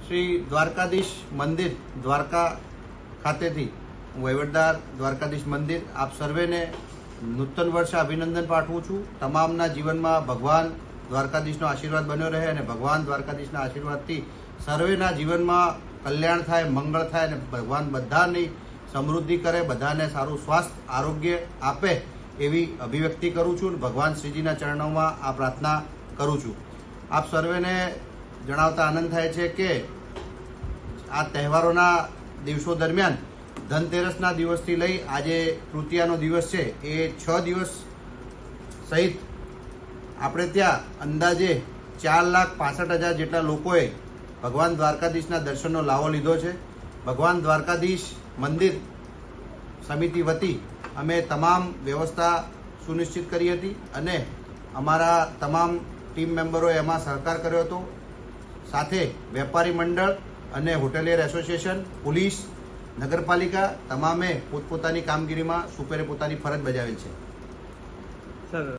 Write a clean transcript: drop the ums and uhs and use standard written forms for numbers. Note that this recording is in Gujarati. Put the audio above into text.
શ્રી દ્વારકાધીશ મંદિર દ્વારકા ખાતેથી વહીવટદાર દ્વારકાધીશ મંદિર આપ સર્વેને નૂતન વર્ષે અભિનંદન પાઠવું છું। તમામના જીવનમાં ભગવાન દ્વારકાધીશનો આશીર્વાદ બન્યો રહે અને ભગવાન દ્વારકાધીશના આશીર્વાદથી સર્વેના જીવનમાં કલ્યાણ થાય, મંગળ થાય અને ભગવાન બધાની સમૃદ્ધિ કરે, બધાને સારું સ્વાસ્થ્ય આરોગ્ય આપે એવી અભિવ્યક્તિ કરું છું। ભગવાન શ્રીજીના ચરણોમાં આ પ્રાર્થના કરું છું। આપ સર્વેને જણાવતા આનંદ થાય છે કે આ તહેવારોના દિવસો દરમિયાન ધનતેરસના દિવસથી લઈ આજે તૃતીયાનો દિવસ છે એ 6 દિવસ સહિત આપણે ત્યાં અંદાજે 4,65,000 જેટલા લોકોએ ભગવાન દ્વારકાધીશના દર્શનનો લાવો લીધો છે। ભગવાન દ્વારકાધીશ મંદિર સમિતિ વતી અમે તમામ વ્યવસ્થા સુનિશ્ચિત કરી હતી અને અમારા તમામ ટીમ મેમ્બરોએ એમાં સહકાર કર્યો હતો। સાથે વેપારી મંડળ અને હોટેલિયર એસોસિએશન, પોલીસ, નગરપાલિકા તમામે પોતપોતાની કામગીરીમાં સુપેરે પોતાની ફરજ બજાવેલ છે।